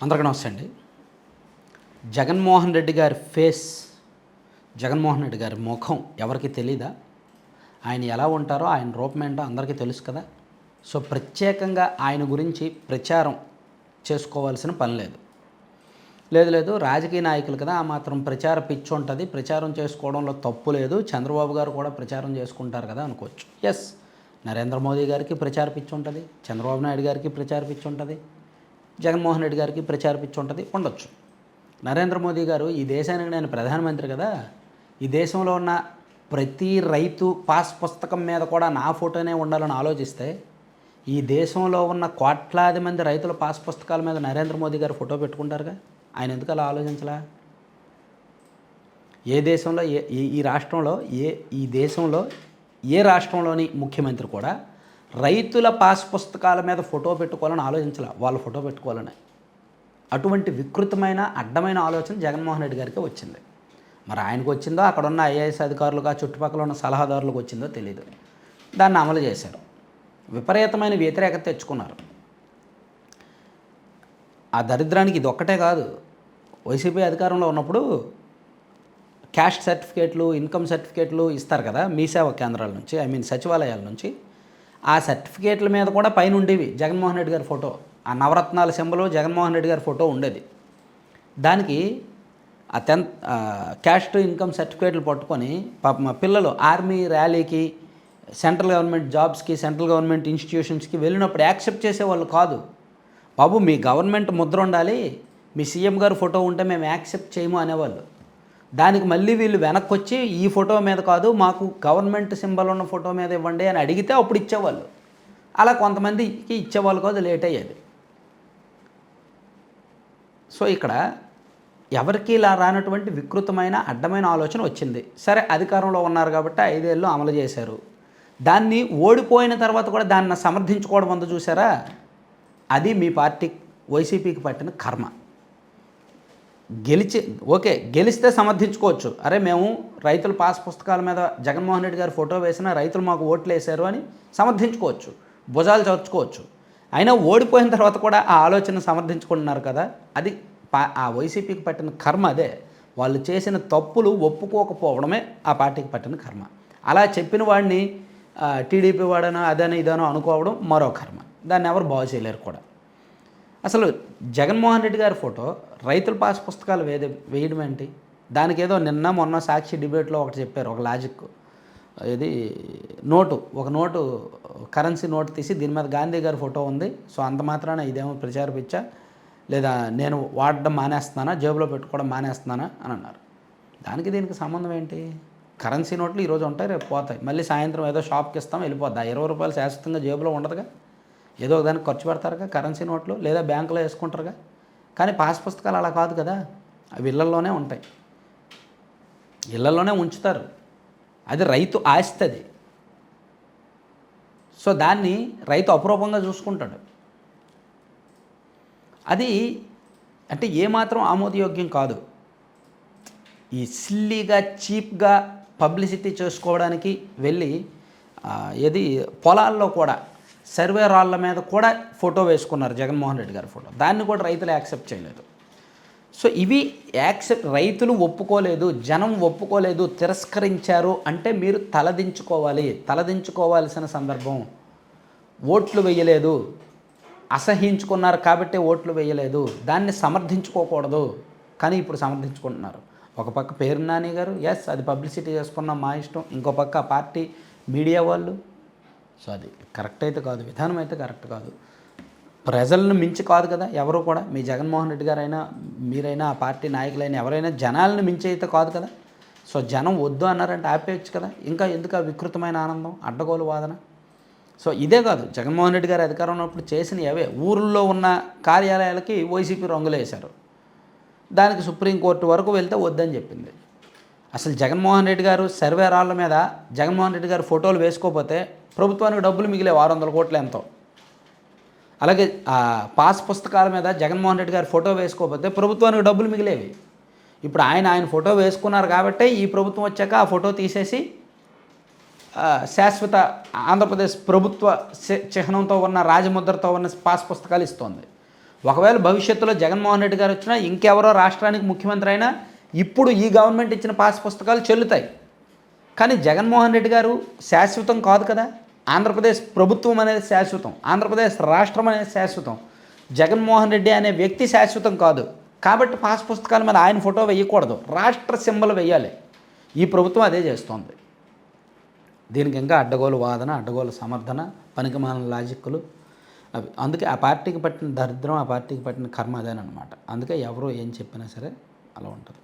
అందరికీ నమస్తే అండి. జగన్మోహన్ రెడ్డి గారి ఫేస్, జగన్మోహన్ రెడ్డి గారి ముఖం ఎవరికి తెలీదా? ఆయన ఎలా ఉంటారో, ఆయన రూపం ఏంటో అందరికీ తెలుసు కదా. సో ప్రత్యేకంగా ఆయన గురించి ప్రచారం చేసుకోవాల్సిన పని లేదు. లేదు రాజకీయ నాయకులు కదా, ఆ మాత్రం ప్రచార పిచ్చి ఉంటుంది, ప్రచారం చేసుకోవడంలో తప్పు లేదు, చంద్రబాబు గారు కూడా ప్రచారం చేసుకుంటారు కదా అనుకోవచ్చు. ఎస్, నరేంద్ర మోదీ గారికి ప్రచార పిచ్చి ఉంటుంది, చంద్రబాబు నాయుడు గారికి ప్రచార పిచ్చి ఉంటుంది, జగన్మోహన్ రెడ్డి గారికి ప్రచార పిచ్చి ఉంటుంది, ఉండొచ్చు. నరేంద్ర మోదీ గారు ఈ దేశానికి నేను ప్రధానమంత్రి కదా, ఈ దేశంలో ఉన్న ప్రతి రైతు పాస్ పుస్తకం మీద కూడా నా ఫోటోనే ఉండాలని ఆలోచిస్తే, ఈ దేశంలో ఉన్న కోట్లాది మంది రైతుల పాస్ పుస్తకాల మీద నరేంద్ర మోదీ గారు ఫోటో పెట్టుకుంటారుగా. ఆయన ఎందుకు అలా ఆలోచించలా? ఏ దేశంలో ఈ రాష్ట్రంలో ఈ దేశంలో ఏ రాష్ట్రంలోని ముఖ్యమంత్రి కూడా రైతుల పాస్ పుస్తకాల మీద ఫోటో పెట్టుకోవాలని ఆలోచించాల, వాళ్ళ ఫోటో పెట్టుకోవాలని. అటువంటి వికృతమైన అడ్డమైన ఆలోచన జగన్మోహన్ రెడ్డి గారికి వచ్చింది. మరి ఆయనకు వచ్చిందో, అక్కడ ఉన్న ఐఏఎస్ అధికారులుగా చుట్టుపక్కల ఉన్న సలహాదారులకు వచ్చిందో తెలియదు. దాన్ని అమలు చేశారు, విపరీతమైన వ్యతిరేకత తెచ్చుకున్నారు. ఆ దరిద్రానికి ఇది ఒక్కటే కాదు. వైసీపీ అధికారంలో ఉన్నప్పుడు క్యాస్ట్ సర్టిఫికేట్లు, ఇన్కమ్ సర్టిఫికేట్లు ఇస్తారు కదా మీ సేవా కేంద్రాల నుంచి, సచివాలయాల నుంచి. ఆ సర్టిఫికేట్ల మీద కూడా పైన ఉండేవి జగన్మోహన్ రెడ్డి గారి ఫోటో. ఆ నవరత్నాల సింబలు జగన్మోహన్ రెడ్డి గారి ఫోటో ఉండేది. దానికి ఆ క్యాస్ట్ ఇన్కమ్ సర్టిఫికేట్లు పట్టుకొని పాప పిల్లలు ఆర్మీ ర్యాలీకి, సెంట్రల్ గవర్నమెంట్ జాబ్స్కి, సెంట్రల్ గవర్నమెంట్ ఇన్స్టిట్యూషన్స్కి వెళ్ళినప్పుడు యాక్సెప్ట్ చేసేవాళ్ళు కాదు. బాబు మీ గవర్నమెంట్ ముద్ర ఉండాలి, మీ సీఎం గారు ఫోటో ఉంటే మేము యాక్సెప్ట్ చేయము అనేవాళ్ళు. దానికి మళ్ళీ వీళ్ళు వెనక్కి వచ్చి ఈ ఫోటో మీద కాదు, మాకు గవర్నమెంట్ సింబల్ ఉన్న ఫోటో మీద ఇవ్వండి అని అడిగితే అప్పుడు ఇచ్చేవాళ్ళు. అలా కొంతమందికి ఇచ్చేవాళ్ళు కాదు, లేట్ అయ్యేది. సో ఇక్కడ ఎవరికి ఇలా రానటువంటి వికృతమైన అడ్డమైన ఆలోచన వచ్చింది. సరే, అధికారంలో ఉన్నారు కాబట్టి 5 ఏళ్ళు అమలు చేశారు. దాన్ని ఓడిపోయిన తర్వాత కూడా దాన్ని సమర్థించుకోవడం ఉందో చూసారా, అది మీ పార్టీ వైసీపీకి పట్టిన కర్మ. గెలిస్తే సమర్థించుకోవచ్చు. అరే మేము రైతుల పాస్ పుస్తకాల మీద జగన్మోహన్ రెడ్డి గారు ఫోటో వేసినా రైతులు మాకు ఓట్లు వేశారు అని సమర్థించుకోవచ్చు, భుజాలు చర్చుకోవచ్చు. అయినా ఓడిపోయిన తర్వాత కూడా ఆ ఆలోచన సమర్థించుకుంటున్నారు కదా, అది ఆ వైసీపీకి పట్టిన కర్మ. అదే వాళ్ళు చేసిన తప్పులు ఒప్పుకోకపోవడమే ఆ పార్టీకి పట్టిన కర్మ. అలా చెప్పిన వాడిని టీడీపీ వాడనో అదనో ఇదనో అనుకోవడం మరో కర్మ. దాన్ని ఎవరు బాగు చేయలేరు కూడా. అసలు జగన్మోహన్ రెడ్డి గారి ఫోటో రైతుల పాస్ పుస్తకాలు వేయడం ఏంటి? దానికి ఏదో నిన్న మొన్న సాక్షి డిబేట్లో ఒకటి చెప్పారు, ఒక లాజిక్. ఇది ఒక నోటు కరెన్సీ నోటు తీసి దీని మీద గాంధీ గారి ఫోటో ఉంది, సో అంత మాత్రాన ఇదేమో ప్రచార పిచ్చా, లేదా నేను వాడడం మానేస్తున్నానా, జేబులో పెట్టుకోవడం మానేస్తున్నానా అని అన్నారు. దానికి దీనికి సంబంధం ఏంటి? కరెన్సీ నోట్లు ఈరోజు ఉంటాయి, రేపు పోతాయి. మళ్ళీ సాయంత్రం ఏదో షాప్కి ఇస్తాం, వెళ్ళిపోద్ది. 20 రూపాయలు శాశ్వతంగా జేబులో ఉండదుగా, ఏదో దానికి ఖర్చు పెడతారుగా కరెన్సీ నోట్లు, లేదా బ్యాంకులో వేసుకుంటారుగా. కానీ పాస్ పుస్తకాలు అలా కాదు కదా, అవి ఇళ్లల్లోనే ఉంటాయి, ఇళ్లల్లోనే ఉంచుతారు. అది రైతు ఆస్తి అది. సో దాన్ని రైతు అపురూపంగా చూసుకుంటాడు. అది అంటే ఏమాత్రం ఆమోదయోగ్యం కాదు. ఈ సిల్లీగా చీప్గా పబ్లిసిటీ చేసుకోవడానికి వెళ్ళి పొలాల్లో కూడా సర్వే రాళ్ళ మీద కూడా ఫోటో వేసుకున్నారు జగన్మోహన్ రెడ్డి గారి ఫోటో. దాన్ని కూడా రైతులు యాక్సెప్ట్ చేయలేదు. సో ఇవి రైతులు ఒప్పుకోలేదు, జనం ఒప్పుకోలేదు, తిరస్కరించారు అంటే మీరు తలదించుకోవాలి. తలదించుకోవాల్సిన సందర్భం. ఓట్లు వేయలేదు, అసహించుకున్నారు కాబట్టి ఓట్లు వేయలేదు, దాన్ని సమర్థించుకోకూడదు. కానీ ఇప్పుడు సమర్థించుకుంటున్నారు. ఒక పక్క పేరు నాని గారు, ఎస్ అది పబ్లిసిటీ చేసుకున్నాం మా ఇష్టం, ఇంకో పక్క పార్టీ మీడియా వాళ్ళు. సో అది కరెక్ట్ అయితే కాదు, విధానం అయితే కరెక్ట్ కాదు. ప్రజలను మించి కాదు కదా ఎవరు కూడా, మీ జగన్మోహన్ రెడ్డి గారైనా మీరైనా ఆ పార్టీ నాయకులైనా ఎవరైనా జనాలను మించి అయితే కాదు కదా. సో జనం వద్దు అన్నారంటే ఆపేయచ్చు కదా. ఇంకా ఎందుకు ఆ వికృతమైన ఆనందం, అడ్డగోలు వాదన? సో ఇదే కాదు, జగన్మోహన్ రెడ్డి గారు అధికారం ఉన్నప్పుడు చేసినవి అవే. ఊర్లో ఉన్న కార్యాలయాలకి వైసీపీ రంగులు వేశారు, దానికి సుప్రీంకోర్టు వరకు వెళ్తే వద్దని చెప్పింది. అసలు జగన్మోహన్ రెడ్డి గారు సర్వే రాళ్ళ మీద జగన్మోహన్ రెడ్డి గారు ఫోటోలు వేసుకోకపోతే ప్రభుత్వానికి డబ్బులు మిగిలే 600 కోట్లు ఎంతో. అలాగే పాస్ పుస్తకాల మీద జగన్మోహన్ రెడ్డి గారు ఫోటో వేసుకోకపోతే ప్రభుత్వానికి డబ్బులు మిగిలేవి. ఇప్పుడు ఆయన ఫోటో వేసుకున్నారు కాబట్టి ఈ ప్రభుత్వం వచ్చాక ఆ ఫోటో తీసేసి శాశ్వత ఆంధ్రప్రదేశ్ ప్రభుత్వ చిహ్నంతో ఉన్న రాజముద్రతో ఉన్న పాస్ పుస్తకాలు ఇస్తోంది. ఒకవేళ భవిష్యత్తులో జగన్మోహన్ రెడ్డి గారు వచ్చినా ఇంకెవరో రాష్ట్రానికి ముఖ్యమంత్రి అయినా ఇప్పుడు ఈ గవర్నమెంట్ ఇచ్చిన పాస్ పుస్తకాలు చెల్లుతాయి. కానీ జగన్మోహన్ రెడ్డి గారు శాశ్వతం కాదు కదా. ఆంధ్రప్రదేశ్ ప్రభుత్వం అనేది శాశ్వతం, ఆంధ్రప్రదేశ్ రాష్ట్రం అనేది శాశ్వతం. జగన్మోహన్ రెడ్డి అనే వ్యక్తి శాశ్వతం కాదు. కాబట్టి పాస్ పుస్తకాల మీద ఆయన ఫోటో వేయకూడదు, రాష్ట్ర సింబల్ వేయాలి. ఈ ప్రభుత్వం అదే చేస్తోంది. దీనికి ఇంకా అడ్డగోలు వాదన, అడ్డగోలు సమర్థన, పనికిమాలిన లాజిక్లు అవి. అందుకే ఆ పార్టీకి పట్టిన దరిద్రం, ఆ పార్టీకి పట్టిన కర్మ అదేనమాట. అందుకే ఎవరో ఏం చెప్పినా సరే అలా ఉంటుంది.